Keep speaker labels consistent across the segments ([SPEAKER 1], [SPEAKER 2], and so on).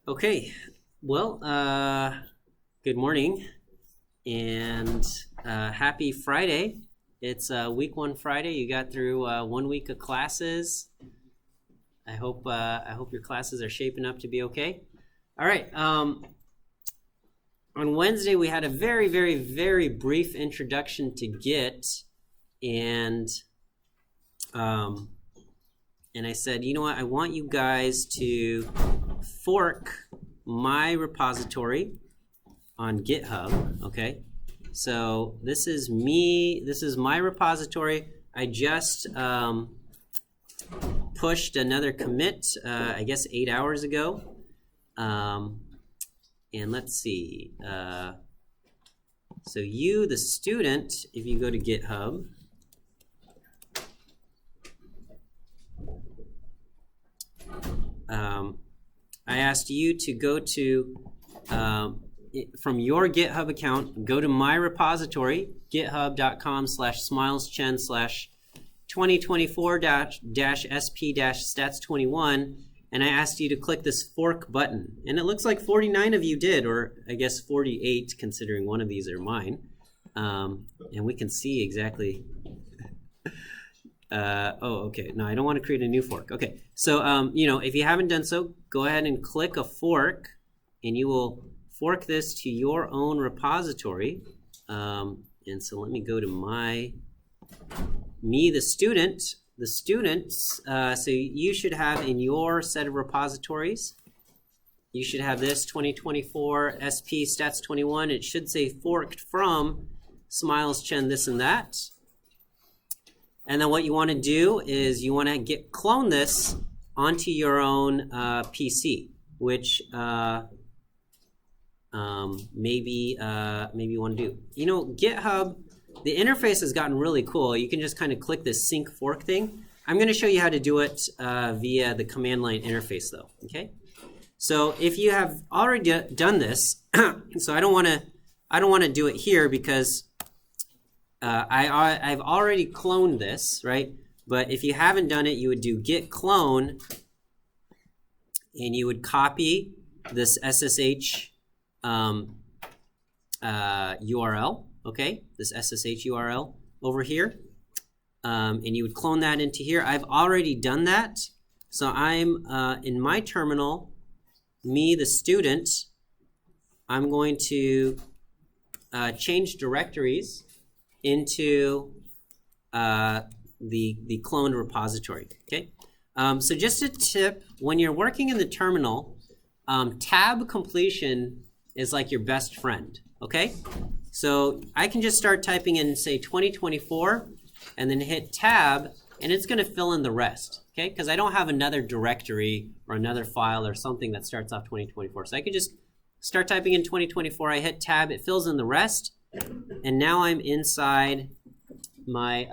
[SPEAKER 1] Okay, well, good morning and happy Friday. It's week one Friday. You got through 1 week of classes. I hope your classes are shaping up to be okay. All right. On Wednesday we had a very, very, very brief introduction to Git, and I said, you know what? I want you guys to fork my repository on GitHub. Okay, so this is me. This is my repository. I just pushed another commit, I guess 8 hours ago. And let's see. So you, the student, if you go to GitHub, I asked you to go to, from your GitHub account, go to my repository, github.com/smileschen/2024-SP-stats21, and I asked you to click this fork button. And it looks like 49 of you did, or I guess 48, considering one of these are mine. And we can see exactly... okay. No, I don't want to create a new fork. Okay, so if you haven't done so, go ahead and click a fork, and you will fork this to your own repository. And so let me go to me, the student. The students. So you should have in your set of repositories. You should have this 2024 SP Stats 21. It should say forked from SmilesChen this and that. And then what you want to do is you want to clone this onto your own PC, which maybe you want to do. GitHub, the interface has gotten really cool. You can just kind of click this sync fork thing. I'm going to show you how to do it via the command line interface, though. Okay. So if you have already done this, so I don't want to do it here because I've already cloned this, right? But if you haven't done it, you would do git clone, and you would copy this SSH URL, okay? This SSH URL over here, and you would clone that into here. I've already done that, so I'm in my terminal, me, the student, I'm going to change directories into the cloned repository. Okay, so just a tip: when you're working in the terminal, tab completion is like your best friend. Okay, so I can just start typing in, say, 2024, and then hit tab, and it's going to fill in the rest. Okay, because I don't have another directory or another file or something that starts off 2024, so I could just start typing in 2024. I hit tab, it fills in the rest. And now I'm inside my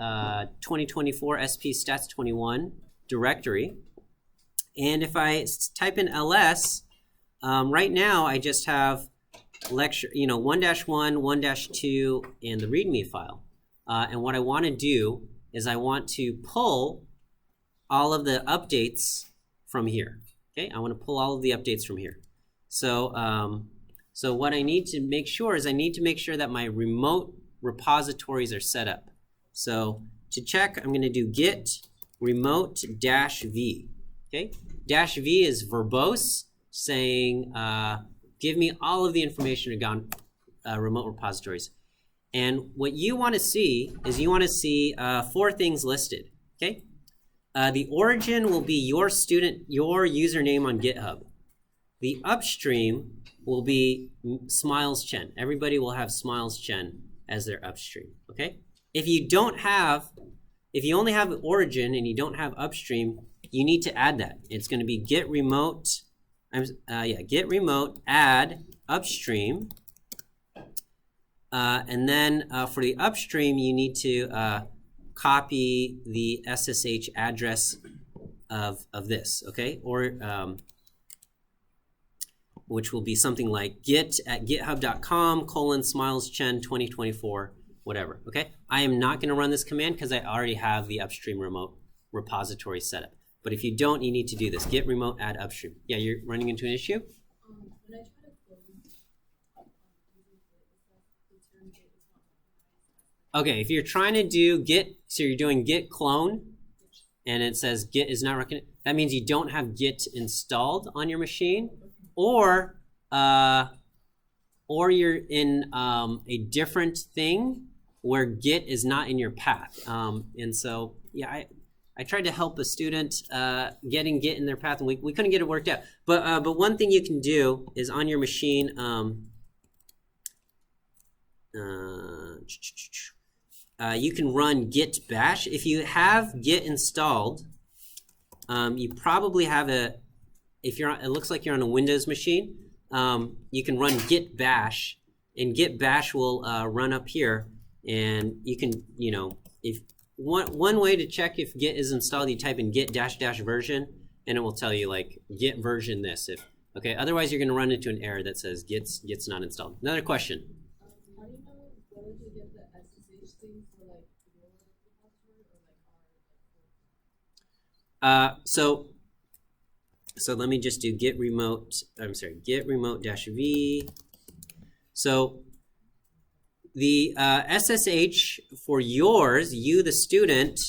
[SPEAKER 1] 2024 SP Stats 21 directory. And if I type in ls, right now I just have lecture, 1-1, 1-2, and the README file. And what I want to do is I want to pull all of the updates from here. Okay, I want to pull all of the updates from here. So what I need to make sure is that my remote repositories are set up. So to check, I'm going to do git remote -v. Okay, -v is verbose, saying give me all of the information regarding remote repositories. And what you want to see is four things listed. Okay, the origin will be your username on GitHub. The upstream will be SmilesChen. Everybody will have SmilesChen as their upstream. Okay. If you only have origin and you don't have upstream, you need to add that. It's going to be git remote add upstream, and then for the upstream, you need to copy the SSH address of this. Okay, or which will be something like git@github.com:/SmilesChen2024, whatever. Okay, I am not going to run this command because I already have the upstream remote repository set up. But if you don't, you need to do this: git remote add upstream. Yeah, you're running into an issue?
[SPEAKER 2] When I try to clone using Git, it says the term Git is not recognized as
[SPEAKER 1] Okay, if you're trying to do Git, so you're doing Git clone, and it says Git is not recognized, that means you don't have Git installed on your machine, or you're in a different thing where Git is not in your path. And so, yeah, I tried to help a student getting Git in their path, and we couldn't get it worked out. But one thing you can do is on your machine, you can run git bash. If you have Git installed, you probably have it looks like you're on a Windows machine. You can run git bash, and git bash will run up here, and you can, if one way to check if Git is installed, you type in git -- version, and it will tell you like git version this. Okay, otherwise you're going to run into an error that says git's not installed. Another question.
[SPEAKER 2] how do you know whether to get the SSH thing for like your repository or like our
[SPEAKER 1] So let me just do git remote -v. So the SSH for yours, you the student,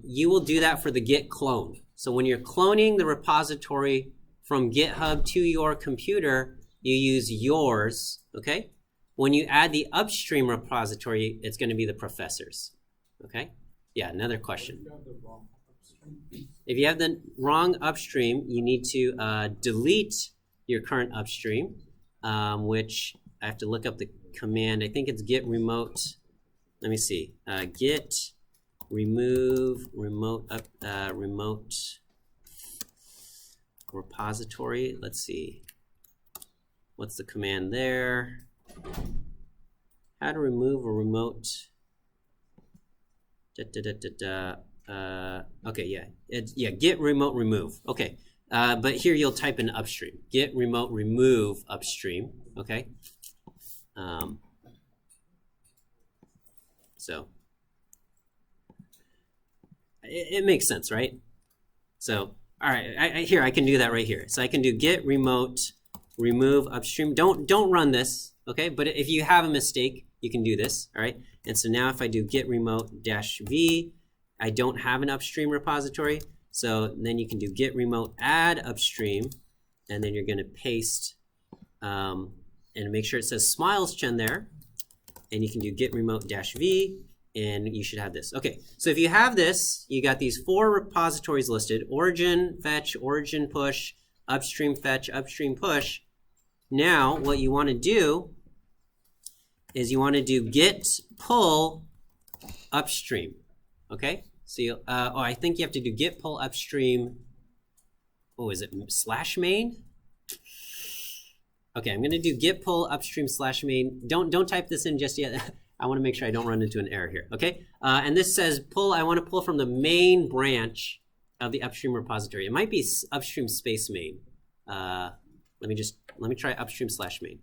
[SPEAKER 1] you will do that for the Git clone. So when you're cloning the repository from GitHub to your computer, you use yours, okay? When you add the upstream repository, it's going to be the professor's, okay? Yeah, another question. If you have the wrong upstream, you need to delete your current upstream, which I have to look up the command. I think it's git remote. Let me see. Git remove remote repository. Let's see. What's the command there? How to remove a remote. Okay, yeah, git remote remove. Okay, but here you'll type in upstream. Git remote remove upstream. Okay. So it makes sense, right? So all right, I can do that right here. So I can do git remote remove upstream. Don't run this, okay? But if you have a mistake, you can do this. All right. And so now if I do git remote -v, I don't have an upstream repository. So then you can do git remote add upstream, and then you're going to paste and make sure it says SmilesChen there. And you can do git remote -v, and you should have this. Okay, so if you have this, you got these 4 repositories listed: origin fetch, origin push, upstream fetch, upstream push. Now what you want to do is you want to do git pull upstream. Okay, so I think you have to do git pull upstream. Oh, is it /main? Okay, I'm going to do git pull upstream /main. Don't type this in just yet. I want to make sure I don't run into an error here. Okay, and this says pull. I want to pull from the main branch of the upstream repository. It might be upstream space main. Let me try upstream /main.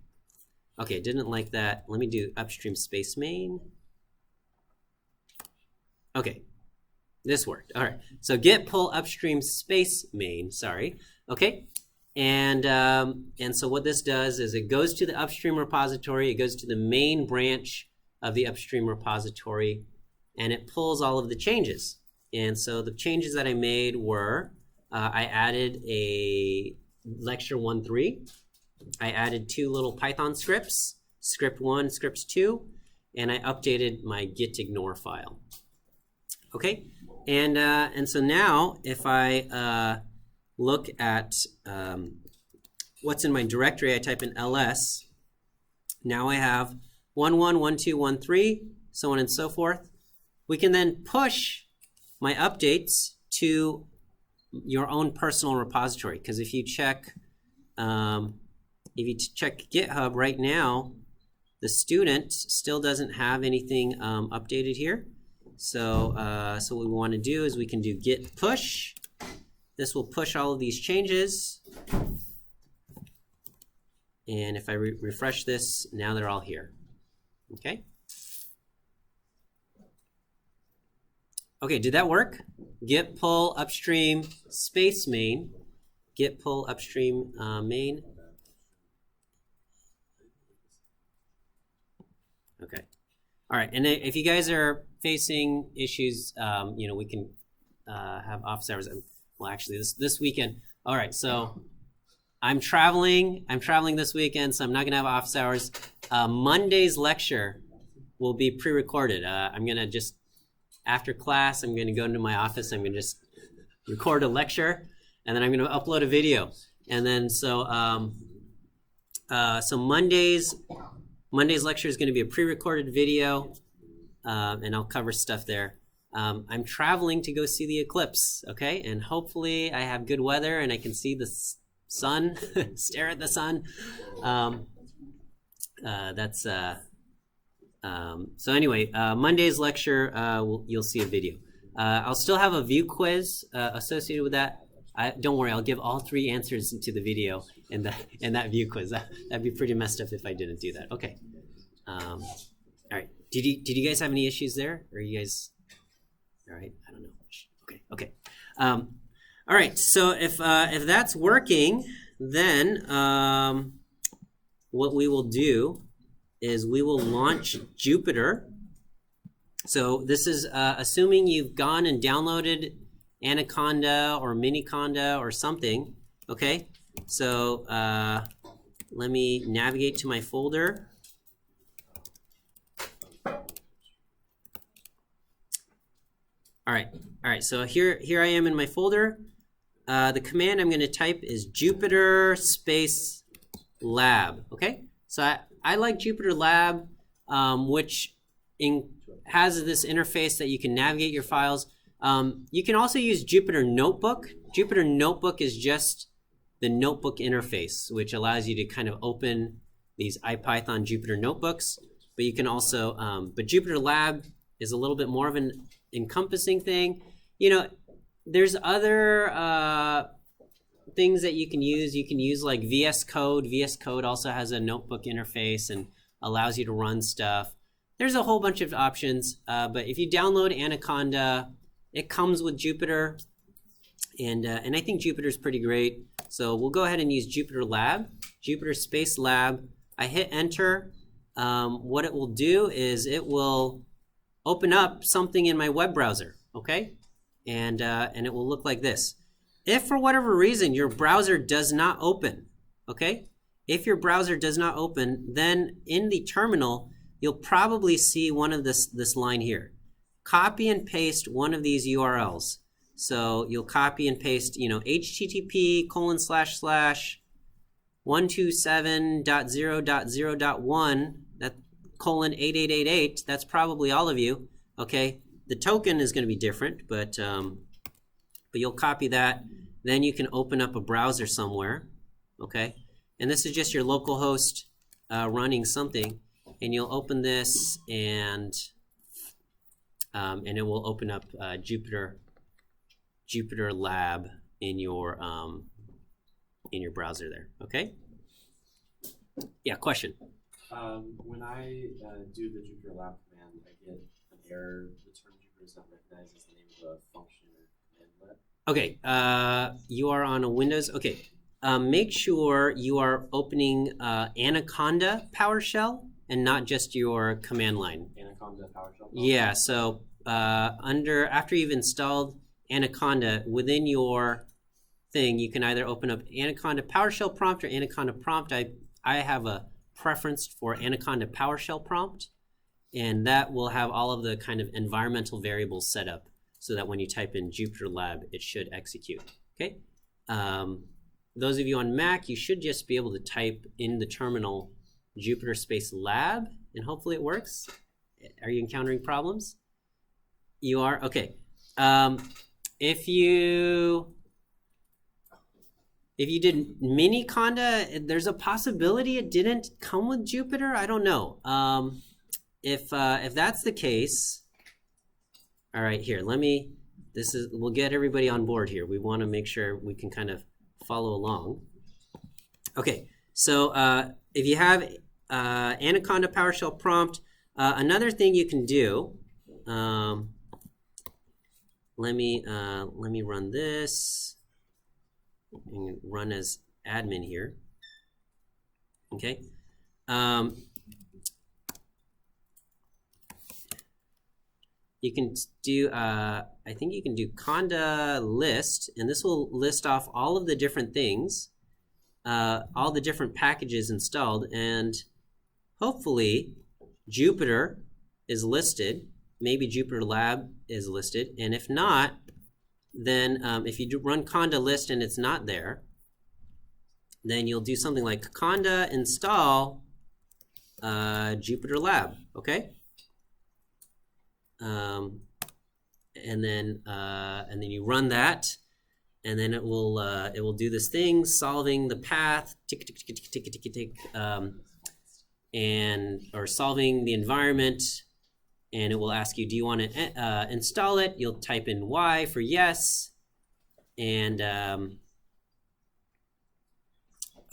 [SPEAKER 1] Okay, didn't like that. Let me do upstream space main. Okay, this worked. All right, so git pull upstream space main. Sorry. Okay, and so what this does is it goes to the upstream repository. It goes to the main branch of the upstream repository, and it pulls all of the changes. And so the changes that I made were I added a lecture 1.3. I added 2 little Python scripts, script 1, script 2, and I updated my git ignore file. Okay, and so now if I look at what's in my directory, I type in ls. Now I have 1.1, 1.2, 1.3, so on and so forth. We can then push my updates to your own personal repository, because if you check GitHub right now, the student still doesn't have anything updated here. So what we want to do is we can do git push. This will push all of these changes. And if I refresh this, now they're all here. Okay. Okay, did that work? Git pull upstream space main. Git pull upstream main. Okay. All right. And if you guys are facing issues, we can have office hours. Well, actually, this weekend. All right. So I'm traveling. I'm traveling this weekend, so I'm not gonna have office hours. Monday's lecture will be pre-recorded. I'm gonna just after class, I'm gonna go into my office. I'm gonna just record a lecture, and then I'm gonna upload a video. And then so Monday's lecture is gonna be a pre-recorded video, and I'll cover stuff there. I'm traveling to go see the eclipse. Okay, and hopefully I have good weather and I can see the sun, stare at the sun. So anyway, Monday's lecture, you'll see a video. I'll still have a view quiz associated with that. Don't worry, I'll give all 3 answers to the video in that view quiz. That'd be pretty messed up if I didn't do that. Okay. All right. Did you guys have any issues there? Or you guys? All right. I don't know. Okay. All right. So if that's working, then what we will do is we will launch Jupyter. So this is assuming you've gone and downloaded Anaconda or Miniconda or something. Okay. So let me navigate to my folder. All right. So here I am in my folder. The command I'm going to type is Jupyter space lab. Okay. So I like Jupyter Lab, which has this interface that you can navigate your files. You can also use Jupyter Notebook. Jupyter Notebook is just the notebook interface, which allows you to kind of open these IPython Jupyter notebooks. But you can also, but Jupyter Lab is a little bit more of an encompassing thing. There's other things that you can use. You can use like VS Code. VS Code also has a notebook interface and allows you to run stuff. There's a whole bunch of options, but if you download Anaconda, it comes with Jupyter, and I think Jupyter is pretty great. So we'll go ahead and use Jupyter Lab, Jupyter Space Lab. I hit enter. What it will do is it will open up something in my web browser, okay? And it will look like this. If for whatever reason your browser does not open, okay? If your browser does not open, then in the terminal, you'll probably see one of this line here. Copy and paste one of these URLs. So you'll copy and paste, http://127.0.0.1, that :8888, that's probably all of you, okay? The token is going to be different, but you'll copy that. Then you can open up a browser somewhere, okay? And this is just your local host running something, and you'll open this, and it will open up Jupyter Lab in your browser there, okay? Yeah, question.
[SPEAKER 3] When I do the Jupyter Lab command, I get an error. The term Jupyter is not recognized as the name of a function or command let.
[SPEAKER 1] Okay, you are on a Windows. Okay, make sure you are opening Anaconda PowerShell and not just your command line.
[SPEAKER 3] Anaconda PowerShell?
[SPEAKER 1] Yeah, so after you've installed Anaconda, within your thing, you can either open up Anaconda PowerShell prompt or Anaconda prompt. I have a preference for Anaconda PowerShell prompt, and that will have all of the kind of environmental variables set up so that when you type in Jupyter Lab, it should execute, okay? Those of you on Mac, you should just be able to type in the terminal Jupyter Space Lab, and hopefully it works. Are you encountering problems? You are? Okay. If you did Miniconda, there's a possibility it didn't come with Jupyter. I don't know. If that's the case, all right. Here, we'll get everybody on board here. We want to make sure we can kind of follow along. Okay. So if you have Anaconda PowerShell prompt, another thing you can do. Let me run this. And run as admin here. Okay. you can do, I think you can do conda list, and this will list off all of the different things, all the different packages installed, and hopefully Jupyter is listed. Maybe Jupyter Lab is listed, and if not, then if you do run conda list and it's not there, then you'll do something like conda install Jupyter Lab, okay? And then you run that, and then it will do this thing, solving the path, tick tick tick tick tick tick tick, or solving the environment, and it will ask you, do you want to install it? You'll type in Y for yes, and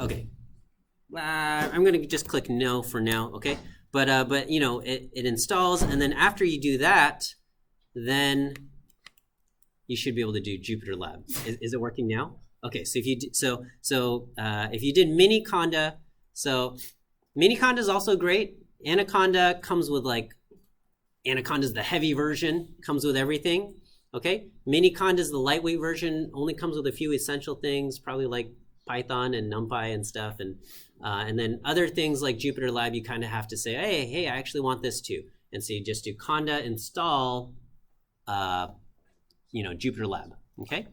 [SPEAKER 1] okay. I'm gonna just click no for now, okay? But you know, it installs, and then after you do that, then you should be able to do Jupyter Lab. Is it working now? Okay, so if you if you did Miniconda, so Miniconda is also great. Anaconda comes with Anaconda is the heavy version, comes with everything. Okay, Miniconda is the lightweight version, only comes with a few essential things, probably like Python and NumPy and stuff, and then other things like Jupyter Lab, you kind of have to say, hey, I actually want this too, and so you just do conda install, Jupyter Lab. Okay.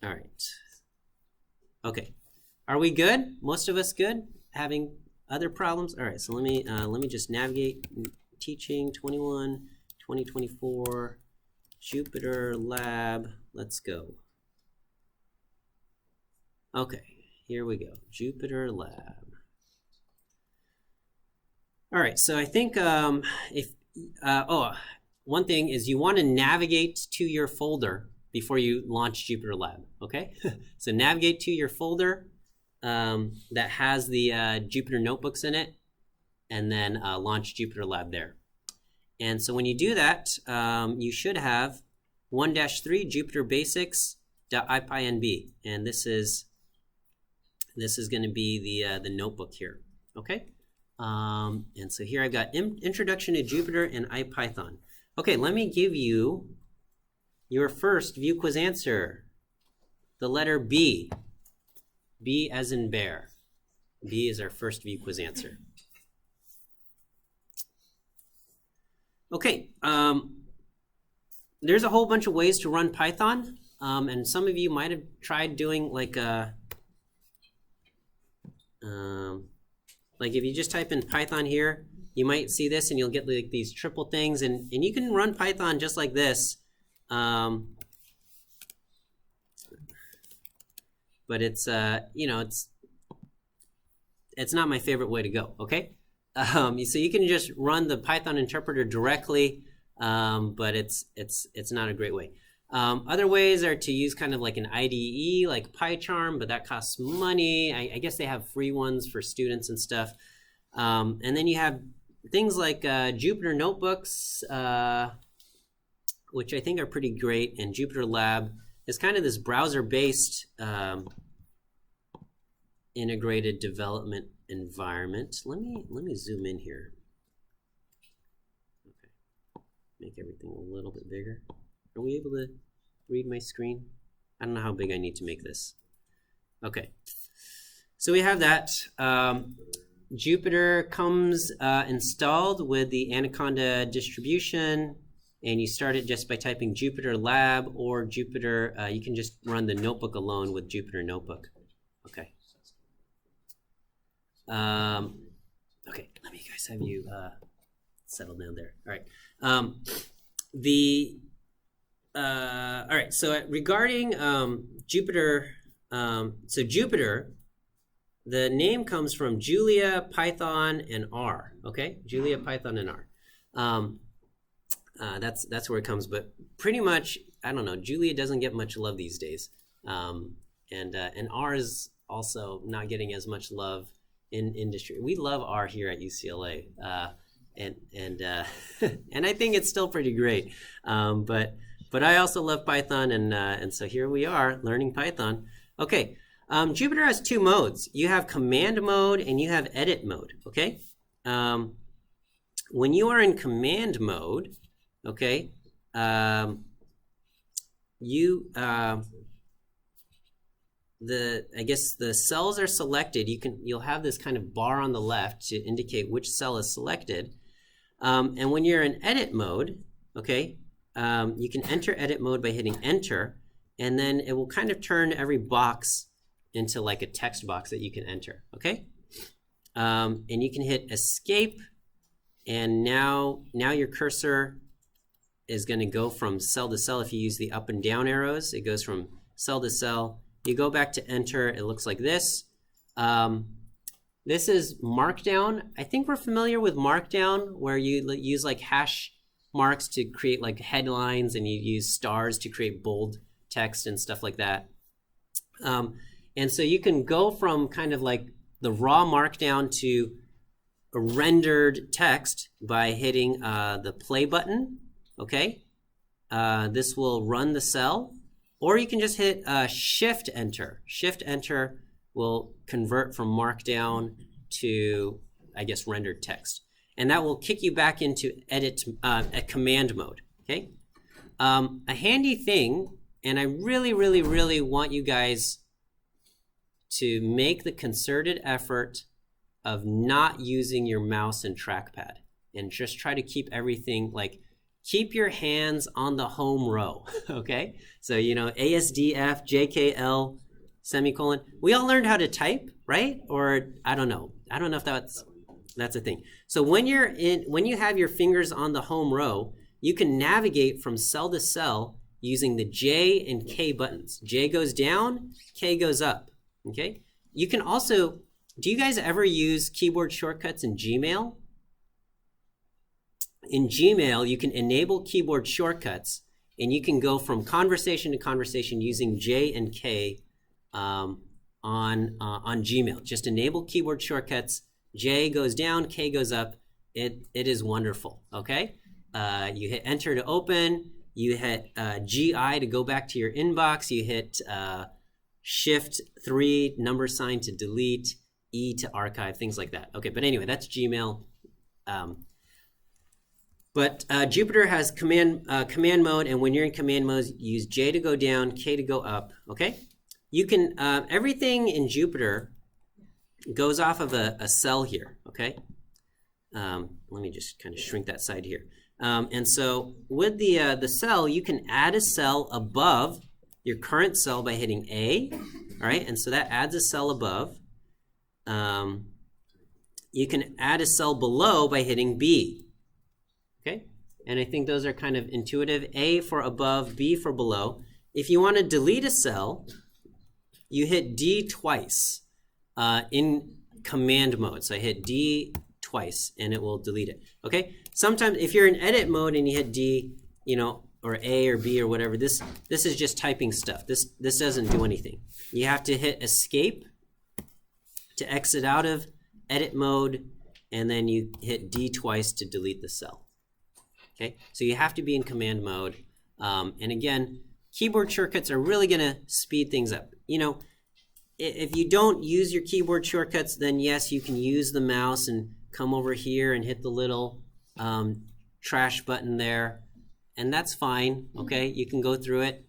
[SPEAKER 1] All right. Okay. Are we good? Most of us good? Having other problems? All right. So let me just navigate teaching 21, 2024, Jupyter Lab. Let's go. Okay, here we go. Jupyter Lab. All right, so I think one thing is you want to navigate to your folder before you launch Jupyter Lab, okay? So navigate to your folder that has the Jupyter notebooks in it, and then launch Jupyter Lab there. And so when you do that, you should have 1-3 Jupyter Basics.ipynb, and this is going to be the notebook here, okay? And so here I've got Introduction to Jupyter and IPython. Okay, let me give you your first view quiz answer. The letter B. B as in bear. B is our first view quiz answer. Okay, there's a whole bunch of ways to run Python, and some of you might have tried doing like if you just type in Python here, you might see this and you'll get like these triple things, and you can run Python just like this. But it's it's not my favorite way to go, okay? So you can just run the Python interpreter directly, but it's not a great way. Other ways are to use kind of like an IDE like PyCharm, but that costs money. I guess they have free ones for students and stuff. And then you have things like Jupyter Notebooks, which I think are pretty great, and Jupyter Lab is kind of this browser-based integrated development environment. Let me zoom in here. Okay, make everything a little bit bigger. Are we able to read my screen? I don't know how big I need to make this. Okay, so we have that. Jupyter comes installed with the Anaconda distribution, and you start it just by typing Jupyter Lab or Jupyter. You can just run the notebook alone with Jupyter Notebook. Okay. Okay, let me guys have you settle down there. All right. All right, so regarding Jupyter, so Jupyter, the name comes from Julia, Python, and R, okay? Julia, Python, and R. That's where it comes, but pretty much, I don't know, Julia doesn't get much love these days. And R is also not getting as much love in industry. We love R here at UCLA, and I think it's still pretty great. But I also love Python, and so here we are learning Python. Okay, Jupyter has two modes. You have command mode and you have edit mode. Okay, when you are in command mode, okay, I guess the cells are selected. You'll have this kind of bar on the left to indicate which cell is selected. And when you're in edit mode, okay, you can enter edit mode by hitting enter, and then it will kind of turn every box into like a text box that you can enter, okay? And you can hit escape, and now your cursor is going to go from cell to cell. If you use the up and down arrows, it goes from cell to cell. You go back to enter, it looks like this. This is Markdown. I think we're familiar with Markdown, where you use like hash marks to create like headlines, and you use stars to create bold text and stuff like that. And so you can go from kind of like the raw Markdown to a rendered text by hitting the play button, okay? This will run the cell, or you can just hit Shift Enter. Shift Enter will convert from Markdown to, I guess, rendered text. And that will kick you back into command mode, okay? A handy thing, and I really, really, really want you guys to make the concerted effort of not using your mouse and trackpad, and just try to keep everything, like, keep your hands on the home row, okay? So, you know, ASDF, JKL, semicolon. We all learned how to type, right? Or I don't know if that's a thing. So when you have your fingers on the home row, you can navigate from cell to cell using the J and K buttons. J goes down, K goes up, okay? You can also, do you guys ever use keyboard shortcuts in Gmail? In Gmail, you can enable keyboard shortcuts, and you can go from conversation to conversation using J and K on Gmail. Just enable keyboard shortcuts. J goes down, K goes up. It is wonderful, okay? You hit enter to open. You hit GI to go back to your inbox. You hit Shift 3, number sign to delete, E to archive, things like that. Okay, but anyway, that's Gmail. But Jupyter has command mode, and when you're in command mode, use J to go down, K to go up, okay? You can, everything in Jupyter goes off of a cell here, okay? Let me just kind of shrink that side here. And so with the cell, you can add a cell above your current cell by hitting A, all right? And so that adds a cell above. You can add a cell below by hitting B, okay? And I think those are kind of intuitive. A for above, B for below. If you want to delete a cell, you hit D twice in command mode. So I hit D twice and it will delete it, okay? Sometimes if you're in edit mode and you hit D, you know, or A or B or whatever, this is just typing stuff. This doesn't do anything. You have to hit escape to exit out of edit mode, and then you hit D twice to delete the cell. Okay, so you have to be in command mode. And again, keyboard shortcuts are really gonna speed things up. You know, if you don't use your keyboard shortcuts, then yes, you can use the mouse and come over here and hit the little trash button there, and that's fine, okay? You can go through it.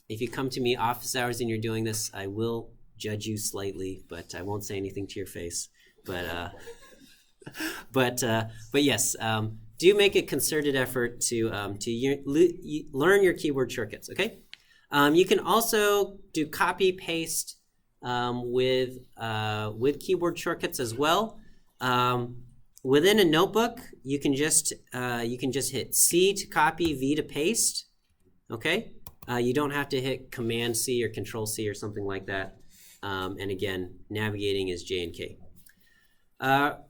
[SPEAKER 1] If you come to me office hours and you're doing this, I will judge you slightly, but I won't say anything to your face. But yes, do make a concerted effort to learn your keyboard shortcuts, okay? You can also do copy paste with keyboard shortcuts as well. Within a notebook, you can just hit C to copy, V to paste, okay? You don't have to hit Command C or Control C or something like that. And again, navigating is J and K.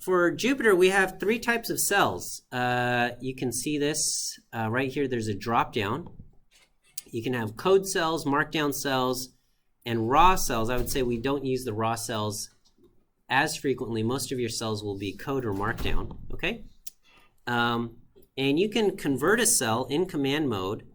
[SPEAKER 1] For Jupyter, we have 3 types of cells. You can see this right here. There's a drop down. You can have code cells, markdown cells, and raw cells. I would say we don't use the raw cells as frequently. Most of your cells will be code or markdown, okay? And you can convert a cell in command mode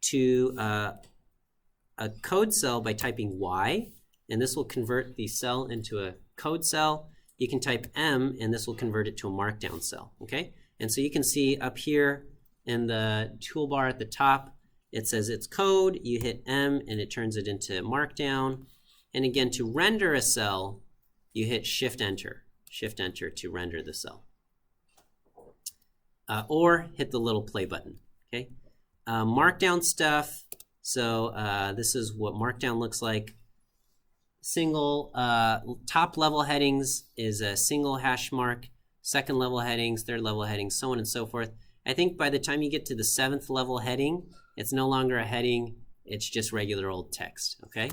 [SPEAKER 1] to a code cell by typing Y, and this will convert the cell into a code cell. you can type M and this will convert it to a markdown cell, okay? And so you can see up here in the toolbar at the top, it says it's code, you hit M and it turns it into markdown. And again, to render a cell, you hit Shift Enter to render the cell. Or hit the little play button, okay? Markdown stuff, so this is what markdown looks like. Single, top level headings is a single hash mark, second level headings, third level headings, so on and so forth. I think by the time you get to the 7th level heading, it's no longer a heading, it's just regular old text, okay?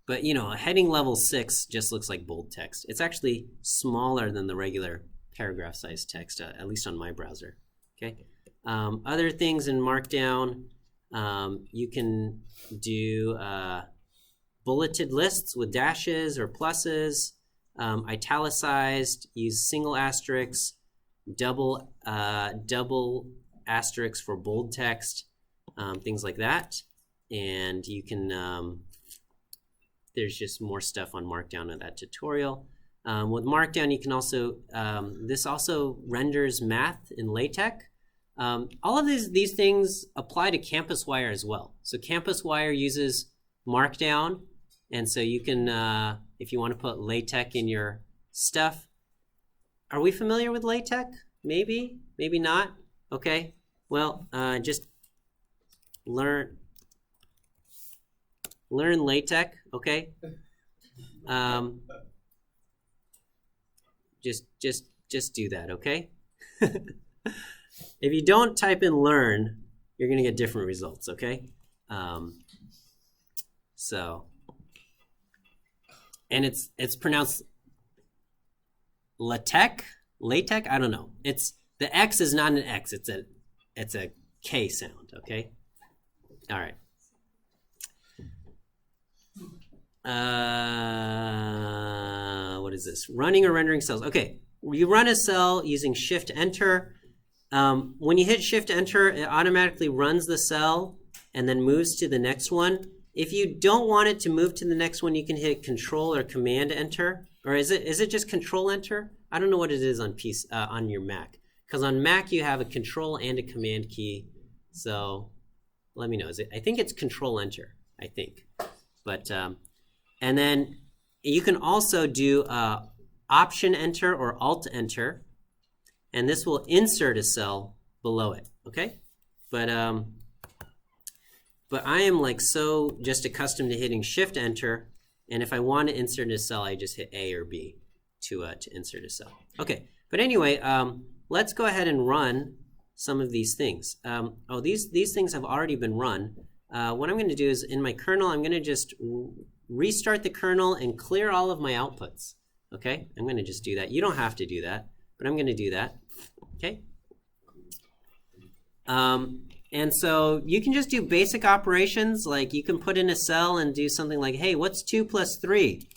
[SPEAKER 1] But you know, heading level 6 just looks like bold text. It's actually smaller than the regular paragraph size text, at least on my browser, okay? Other things in Markdown, you can do bulleted lists with dashes or pluses, italicized, use single asterisks, double asterisks for bold text, things like that. And you can, there's just more stuff on Markdown in that tutorial. With Markdown, you can also, this also renders math in LaTeX. All of these things apply to CampusWire as well. So CampusWire uses Markdown, and so you can, if you want to put LaTeX in your stuff. Are we familiar with LaTeX? Maybe, maybe not. Okay, well, just learn LaTeX, okay? Just do that, okay? If you don't type in learn, you're gonna get different results, okay? And it's pronounced LaTeX, I don't know. It's the X is not an X, it's a K sound, okay? All right. What is this? Running or rendering cells. Okay, you run a cell using Shift Enter. When you hit Shift Enter, it automatically runs the cell and then moves to the next one. If you don't want it to move to the next one, you can hit Control or Command Enter. Or is it just Control Enter? I don't know what it is on on your Mac. Because on Mac you have a Control and a Command key. So let me know. I think it's Control Enter. I think, but and then you can also do Option Enter or Alt Enter. And this will insert a cell below it, okay? But I am like so just accustomed to hitting Shift Enter, and if I want to insert a cell, I just hit A or B to insert a cell. Okay, but anyway, let's go ahead and run some of these things. Oh, these things have already been run. What I'm going to do is in my kernel, I'm going to just restart the kernel and clear all of my outputs. Okay, I'm going to just do that. You don't have to do that, but I'm going to do that. Okay. And so you can just do basic operations, like you can put in a cell and do something like, hey, what's 2 plus 3?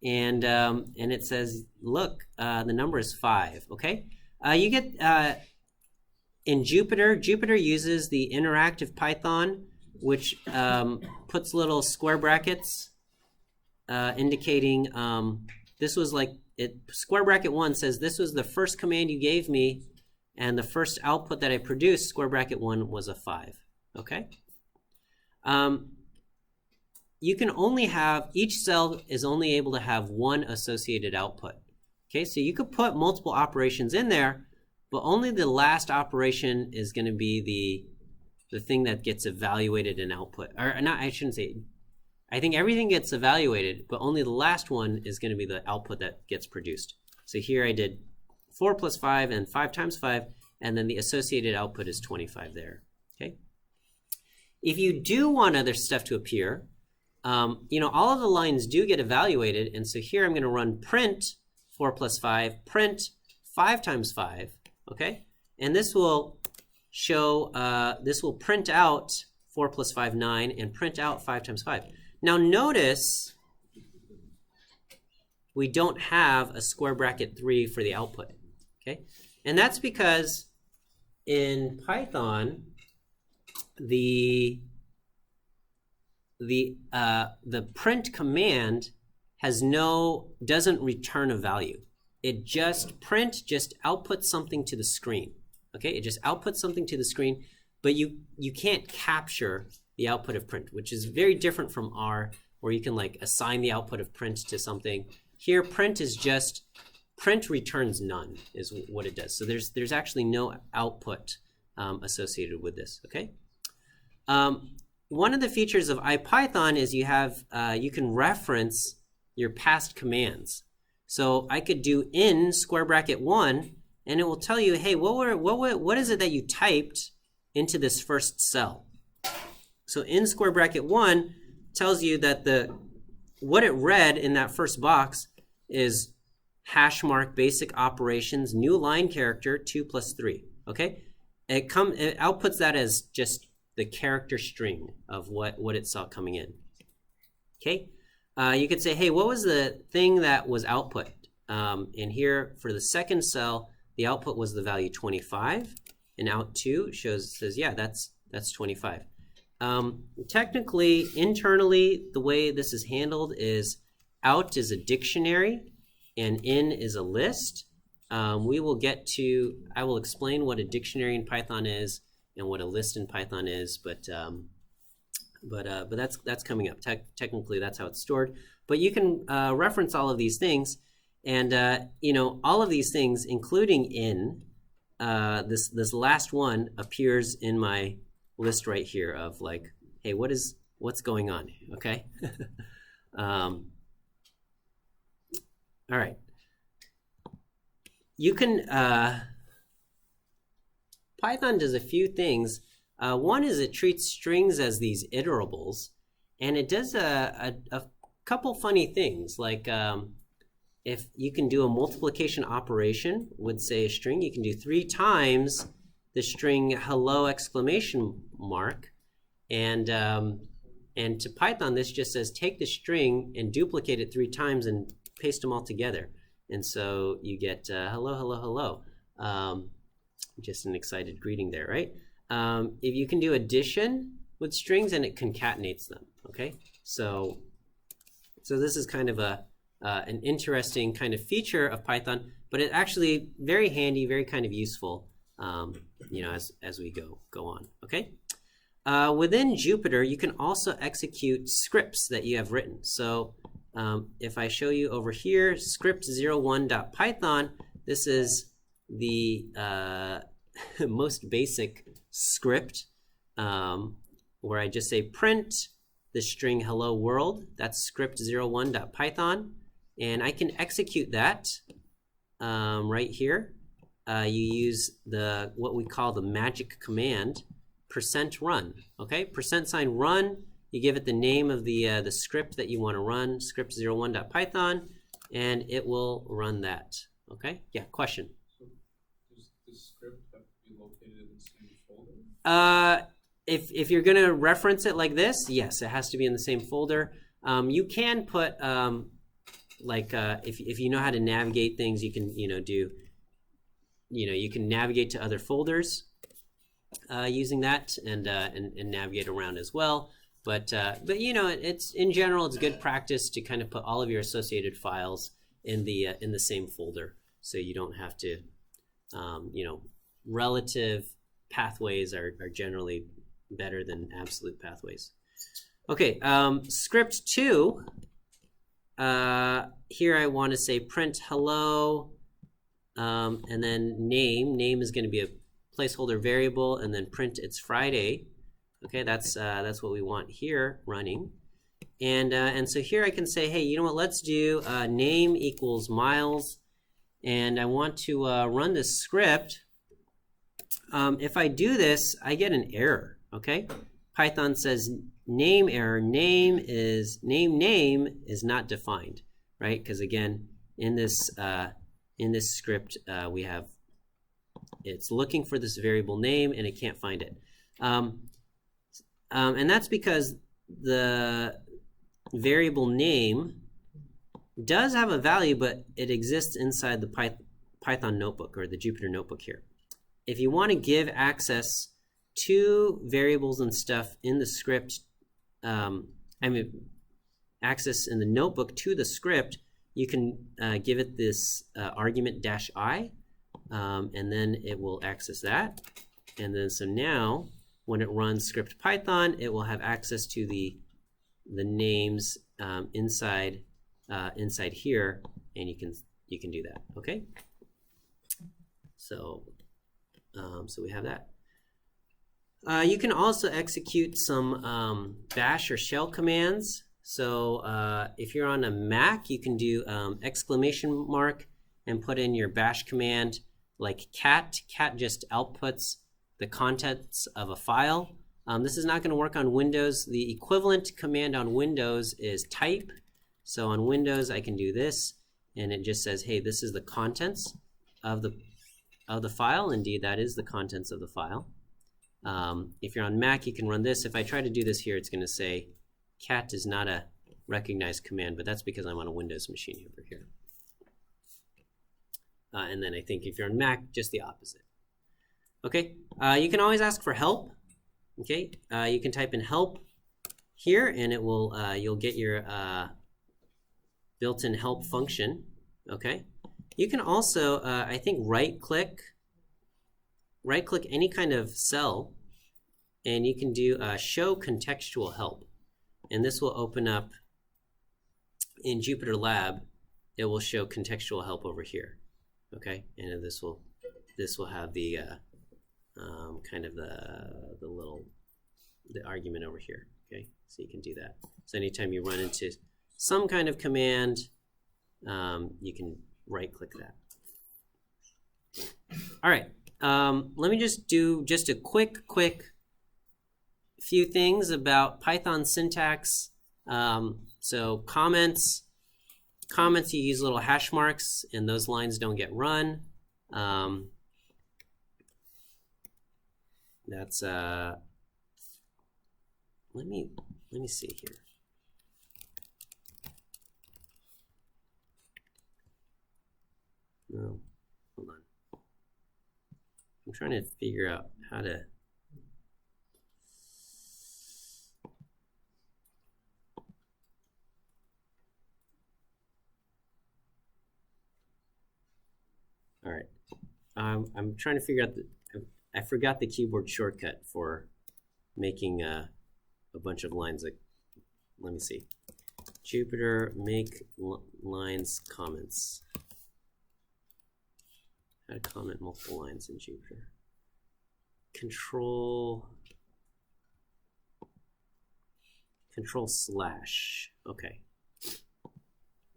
[SPEAKER 1] And it says, look, the number is 5. Okay. You get in Jupyter uses the interactive Python, which puts little square brackets indicating this was like square bracket 1 says this was the first command you gave me, and the first output that I produced, square bracket 1, was a 5. Okay. You can only have, each cell is only able to have one associated output. Okay, so you could put multiple operations in there, but only the last operation is going to be the thing that gets evaluated in output. Or not, I shouldn't say. I think everything gets evaluated, but only the last one is going to be the output that gets produced. So here I did 4 plus 5 and 5 times 5, and then the associated output is 25 there. Okay. If you do want other stuff to appear, you know, all of the lines do get evaluated, and so here I'm going to run print 4 plus 5, print 5 times 5. Okay, and this will show, this will print out 4 plus 5, 9, and print out 5 times 5. Now notice we don't have a square bracket 3 for the output, okay? And that's because in Python, the print command doesn't return a value. It print just outputs something to the screen. Okay, it just outputs something to the screen, but you can't capture the output of print, which is very different from R, where you can like assign the output of print to something. Here, print returns none is what it does. So there's actually no output associated with this. Okay. One of the features of IPython is you can reference your past commands. So I could do in square bracket 1, and it will tell you, hey, what is it that you typed into this first cell? So in square bracket 1 tells you that what it read in that first box is hash mark basic operations new line character 2 plus 3. Okay, it outputs that as just the character string of what it saw coming in. Okay, you could say, hey, what was the thing that was output? And here for the second cell, the output was the value 25, and out 2 says, yeah, that's 25. Technically, internally, the way this is handled is out is a dictionary and in is a list. I will explain what a dictionary in Python is and what a list in Python is, but that's coming up. Technically, that's how it's stored. But you can reference all of these things, and all of these things, including in this last one, appears in my list right here of like, hey, what's going on? Okay. All right. You can Python does a few things. One is it treats strings as these iterables, and it does a couple funny things. Like if you can do a multiplication operation with, say, a string, you can do 3 times the string hello exclamation mark, and to Python this just says take the string and duplicate it 3 times and paste them all together, and so you get hello, hello, hello. Just an excited greeting there, right? If you can do addition with strings, and it concatenates them. Okay, so this is kind of an interesting kind of feature of Python, but it's actually very handy, very kind of useful, as we go on. Okay. Within Jupyter, you can also execute scripts that you have written. So if I show you over here, script01.python, this is the most basic script where I just say print the string hello world. That's script01.python, and I can execute that right here. You use what we call the magic command %run. Okay, %run. You give it the name of the script that you want to run, script01.python, and it will run that. Okay. Yeah. Question.
[SPEAKER 4] Does the script have to be located in the same folder?
[SPEAKER 1] If you're going to reference it like this, yes, it has to be in the same folder. You can put if you know how to navigate things, you can you can navigate to other folders using that and navigate around as well. But it's in general, it's good practice to kind of put all of your associated files in the same folder, so you don't have to relative pathways are generally better than absolute pathways. Okay, script 2. Here I want to say print hello, and then name. Name is going to be a placeholder variable, and then print it's Friday. Okay, that's what we want here running, and so here I can say, hey, you know what? Let's do name equals Miles, and I want to run this script. If I do this, I get an error. Okay, Python says name error. Name is not defined, right? Because again, in this script, we have it's looking for this variable name and it can't find it. And that's because the variable name does have a value, but it exists inside the Python notebook or the Jupyter notebook here. If you want to give access to variables and stuff in the script, access in the notebook to the script, you can give it this argument -i, and then it will access that. And then so now, when it runs script Python, it will have access to the names inside here, and you can do that. Okay. So so we have that. You can also execute some bash or shell commands. So if you're on a Mac, you can do exclamation mark and put in your bash command like cat. Cat just outputs the contents of a file. This is not going to work on Windows. The equivalent command on Windows is type. So on Windows, I can do this, and it just says, hey, this is the contents of the file. Indeed, that is the contents of the file. If you're on Mac, you can run this. If I try to do this here, it's going to say cat is not a recognized command, but that's because I'm on a Windows machine over here. And then I think if you're on Mac, just the opposite. Okay, you can always ask for help. Okay, you can type in help here, and it will you'll get your built-in help function. Okay, you can also I think right-click any kind of cell, and you can do show contextual help, and this will open up in Jupyter Lab. It will show contextual help over here. Okay, and this will have the kind of the argument over here. Okay, so you can do that. So anytime you run into some kind of command, you can right-click that. All right, let me just do a quick few things about Python syntax. So comments, you use little hash marks, and those lines don't get run. That's let me see here. No, hold on. I'm trying to figure out how to. All right. I'm trying to figure out I forgot the keyboard shortcut for making a bunch of lines. Like, let me see. Jupyter make lines comments. How to comment multiple lines in Jupyter. Control slash. Okay.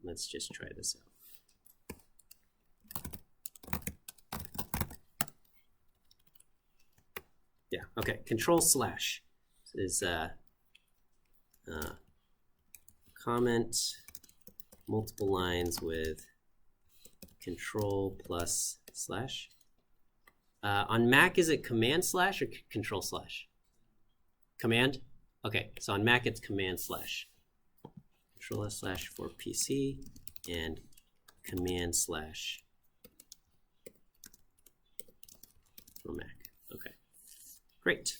[SPEAKER 1] Let's just try this out. Yeah, okay, control slash is comment multiple lines with control plus slash. On Mac, is it command slash or control slash? Command? Okay, so on Mac it's command slash. Control slash for PC and command slash for Mac. Okay. Great.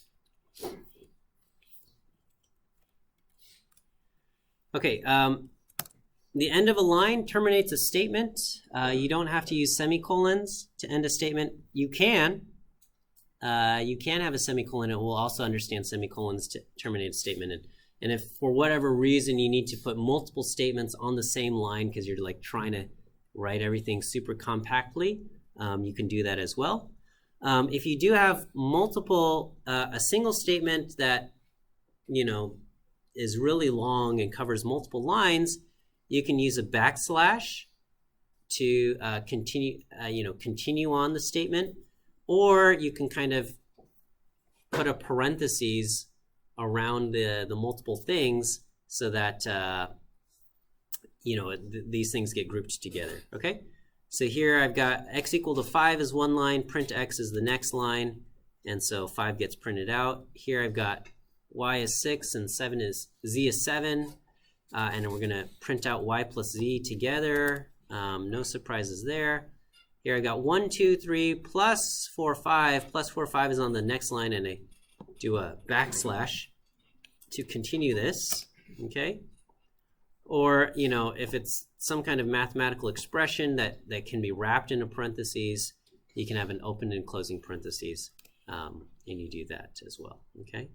[SPEAKER 1] Okay, the end of a line terminates a statement. You don't have to use semicolons to end a statement. You can have a semicolon. It will also understand semicolons to terminate a statement. And if for whatever reason you need to put multiple statements on the same line because you're like trying to write everything super compactly, you can do that as well. If you do have multiple, a single statement that, is really long and covers multiple lines, you can use a backslash to continue on the statement, or you can kind of put a parentheses around the multiple things so that, these things get grouped together, okay? So here I've got x equal to 5 is one line, print x is the next line, and so 5 gets printed out. Here I've got y is 6 and z is 7, and we're going to print out y plus z together. No surprises there. Here I got 1, 2, 3 plus 4, 5. Plus 4, 5 is on the next line, and I do a backslash to continue this. Okay. or you know, if it's some kind of mathematical expression that can be wrapped into parentheses, you can have an open and closing parentheses, and you do that as well. Okay.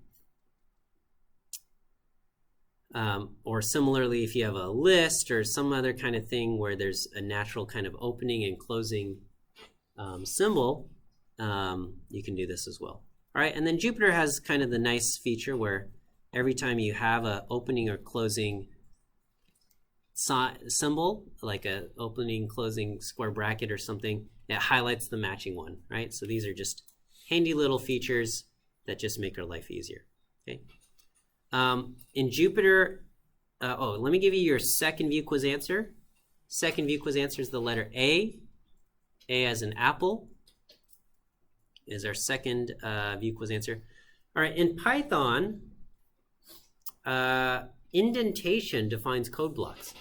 [SPEAKER 1] Or similarly, if you have a list or some other kind of thing where there's a natural kind of opening and closing symbol, you can do this as well. All right, and then Jupyter has kind of the nice feature where every time you have a opening or closing symbol, like a opening, closing square bracket or something, it highlights the matching one, right? So these are just handy little features that just make our life easier, okay? In Jupyter, let me give you your second view quiz answer. Second view quiz answer is the letter A. A as in apple is our second view quiz answer. All right, in Python, indentation defines code blocks.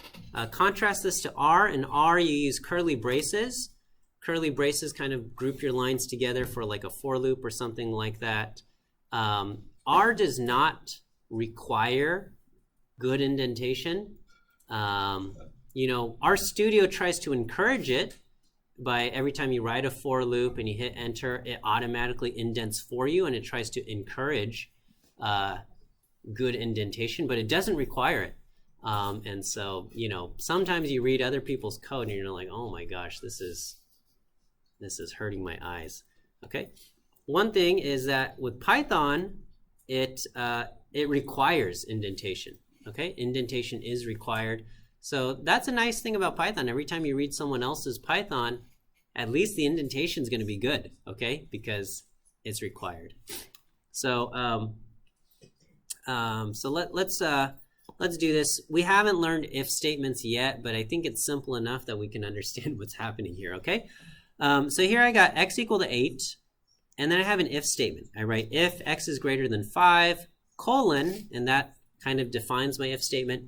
[SPEAKER 1] Contrast this to R. In R, you use curly braces. Curly braces kind of group your lines together for like a for loop or something like that. R does not require good indentation. You know, RStudio tries to encourage it by every time you write a for loop and you hit enter, it automatically indents for you, and it tries to encourage good indentation, but it doesn't require it. And so, you know, sometimes you read other people's code and you're like, oh my gosh, this is hurting my eyes. Okay. One thing is that with Python, it requires indentation. Okay, indentation is required. So that's a nice thing about Python. Every time you read someone else's Python, at least the indentation is going to be good. Okay, because it's required. So let's do this. We haven't learned if statements yet, but I think it's simple enough that we can understand what's happening here. Okay, so here I got x equal to 8, and then I have an if statement. I write if x is greater than 5, colon, and that kind of defines my if statement.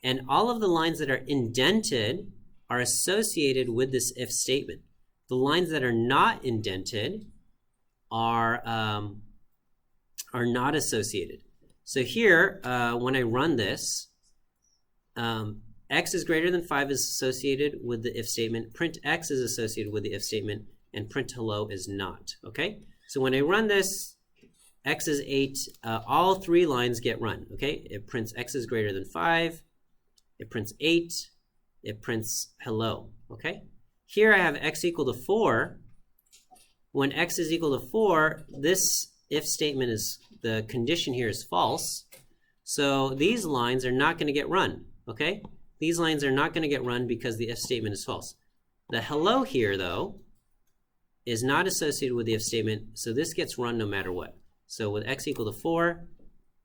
[SPEAKER 1] And all of the lines that are indented are associated with this if statement. The lines that are not indented are not associated. So here, when I run this, x is greater than 5 is associated with the if statement, print x is associated with the if statement, and print hello is not. Okay? So when I run this, x is 8, all 3 lines get run. Okay? It prints x is greater than 5, it prints 8, it prints hello. Okay? Here I have x equal to 4. When x is equal to 4, this if statement is, the condition here is false. So these lines are not going to get run. Okay? These lines are not going to get run because the if statement is false. The hello here, though, is not associated with the if statement, so this gets run no matter what. So with x equal to 4,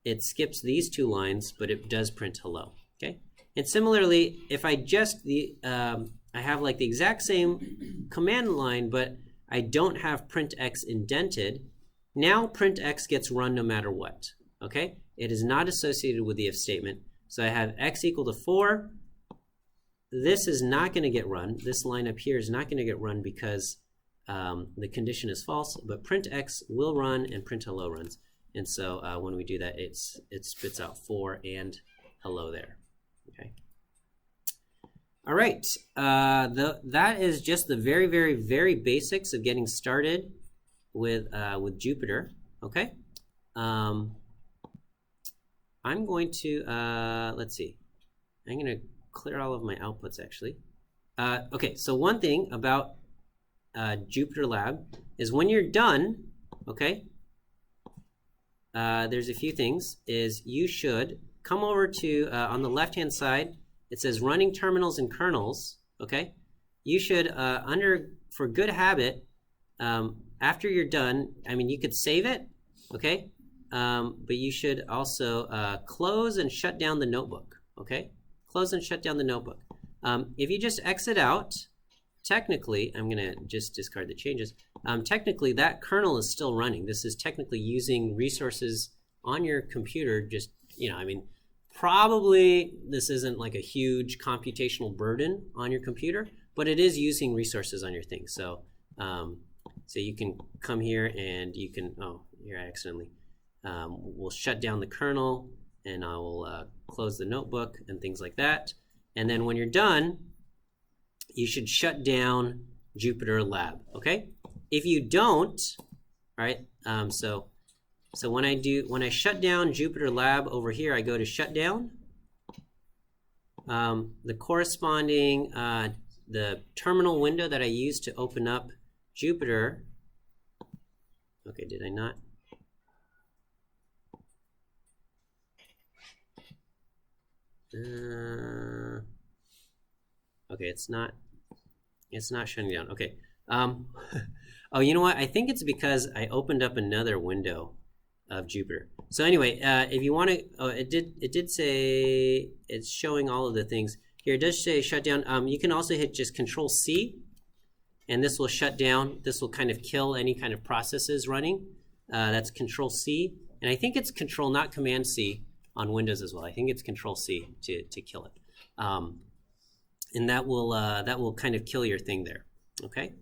[SPEAKER 1] it skips these 2 lines, but it does print hello. Okay? And similarly, if I just I have like the exact same command line, but I don't have print x indented, now print x gets run no matter what. Okay? It is not associated with the if statement. So I have x equal to 4. This is not going to get run. This line up here is not going to get run because the condition is false, but print x will run and print hello runs. And so when we do that, it spits out 4 and hello there. Okay. All right. That is just the very, very, very basics of getting started with Jupyter. Okay. I'm going to let's see. I'm going to clear all of my outputs actually. Okay. So one thing about Jupyter Lab is when you're done, okay, there's a few things, is you should come over to, on the left-hand side, it says running terminals and kernels, okay? You should, for good habit, after you're done, I mean, you could save it, okay? But you should also close and shut down the notebook, okay? Close and shut down the notebook. If you just exit out, technically, I'm going to just discard the changes. Technically, that kernel is still running. This is technically using resources on your computer. Just, you know, I mean, probably this isn't like a huge computational burden on your computer, but it is using resources on your thing. So, so you can come here and you can, oh, here I accidentally, we'll shut down the kernel and I will close the notebook and things like that. And then when you're done, you should shut down Jupyter Lab, okay? If you don't, all right, so when I shut down Jupyter Lab over here, I go to shutdown. The corresponding, the terminal window that I used to open up Jupyter, okay, did I not? Okay, it's not shutting down. Okay. Oh, you know what? I think it's because I opened up another window of Jupyter. So anyway, if you want to, it did say it's showing all of the things here. It does say shut down. You can also hit just Control C, and this will shut down. This will kind of kill any kind of processes running. That's Control C, and I think it's Control, not Command C, on Windows as well. I think it's Control C to kill it, and that will kind of kill your thing there. Okay.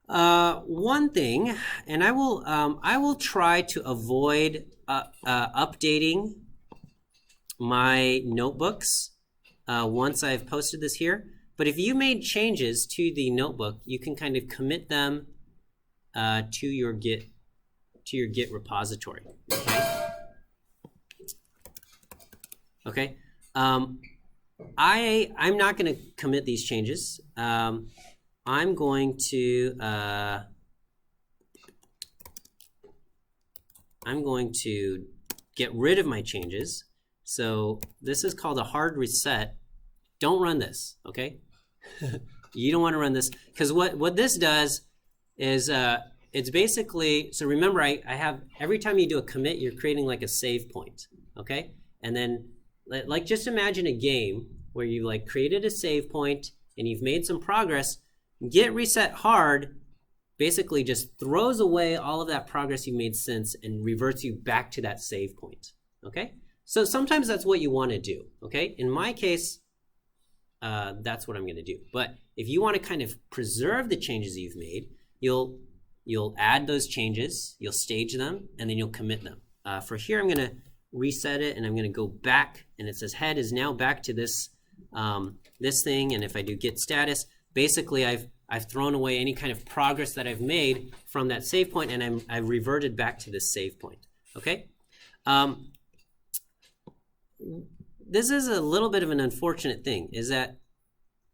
[SPEAKER 1] One thing, and I will try to avoid updating my notebooks once I've posted this here. But if you made changes to the notebook, you can kind of commit them to your Git repository. Okay. Okay. I'm not going to commit these changes. I'm going to get rid of my changes. So this is called a hard reset. Don't run this, okay? You don't want to run this, because what this does is it's basically, so remember I have, every time you do a commit, you're creating like a save point, okay? And then like just imagine a game where you like created a save point and you've made some progress. Git reset hard basically just throws away all of that progress you made since and reverts you back to that save point, okay? So sometimes that's what you want to do, okay? In my case, that's what I'm going to do. But if you want to kind of preserve the changes you've made, you'll add those changes, you'll stage them, and then you'll commit them. For here, I'm going to reset it, and I'm going to go back, and it says head is now back to this this thing. And if I do git status, basically I've thrown away any kind of progress that I've made from that save point, and I've reverted back to this save point. Okay. This is a little bit of an unfortunate thing, is that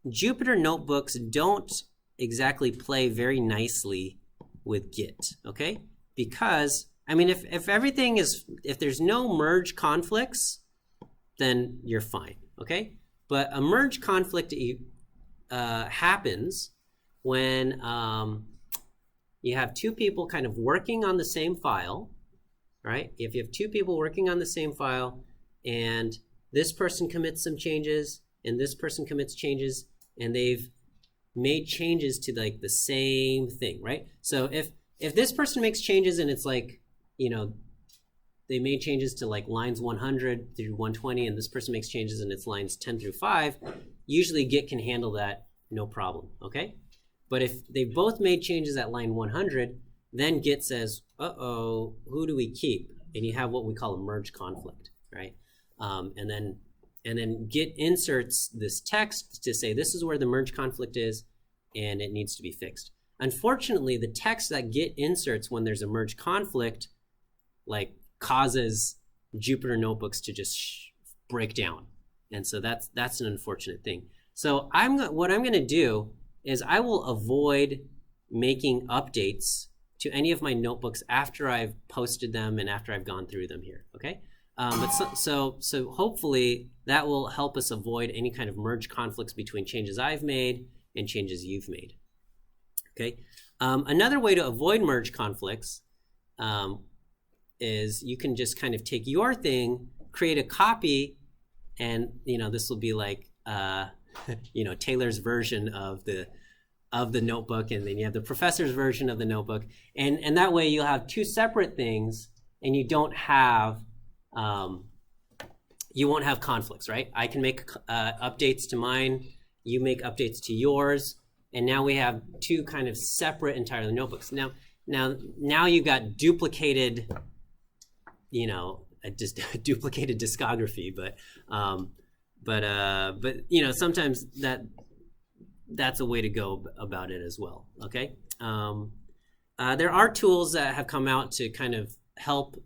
[SPEAKER 1] Jupyter notebooks don't exactly play very nicely with Git, okay? Because, I mean, if everything is, if there's no merge conflicts, then you're fine, okay? But a merge conflict happens when you have two people kind of working on the same file, right? If you have two people working on the same file, and this person commits some changes, and this person commits changes, and they've made changes to like the same thing, right? So if this person makes changes and it's like, you know, they made changes to like lines 100 through 120, and this person makes changes and it's lines 10 through 5, usually Git can handle that no problem, okay? But if they both made changes at line 100, then Git says, uh-oh, who do we keep? And you have what we call a merge conflict, right? And then Git inserts this text to say this is where the merge conflict is, and it needs to be fixed. Unfortunately, the text that Git inserts when there's a merge conflict like causes Jupyter notebooks to just break down, and so that's an unfortunate thing. So what I'm going to do is I will avoid making updates to any of my notebooks after I've posted them and after I've gone through them here. Okay. So hopefully that will help us avoid any kind of merge conflicts between changes I've made and changes you've made. Okay. Another way to avoid merge conflicts is you can just kind of take your thing, create a copy, and this will be like Taylor's version of the notebook, and then you have the professor's version of the notebook, and that way you'll have two separate things, and you don't have you won't have conflicts, right? I can make updates to mine, you make updates to yours, and now we have two kind of separate entirely notebooks. Now you've got duplicated, just duplicated discography, but you know, sometimes that's a way to go about it as well. Okay. There are tools that have come out to kind of help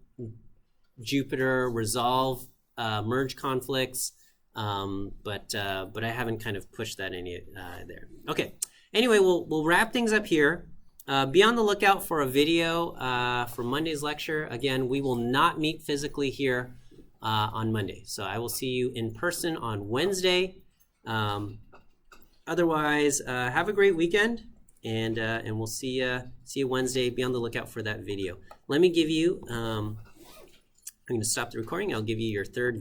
[SPEAKER 1] Jupyter resolve merge conflicts, but I haven't kind of pushed that any there. Okay. Anyway, we'll wrap things up here. Be on the lookout for a video for Monday's lecture. Again, we will not meet physically here on Monday, so I will see you in person on Wednesday. Otherwise, have a great weekend, and we'll see you Wednesday. Be on the lookout for that video. Let me give you. I'm going to stop the recording. I'll give you your third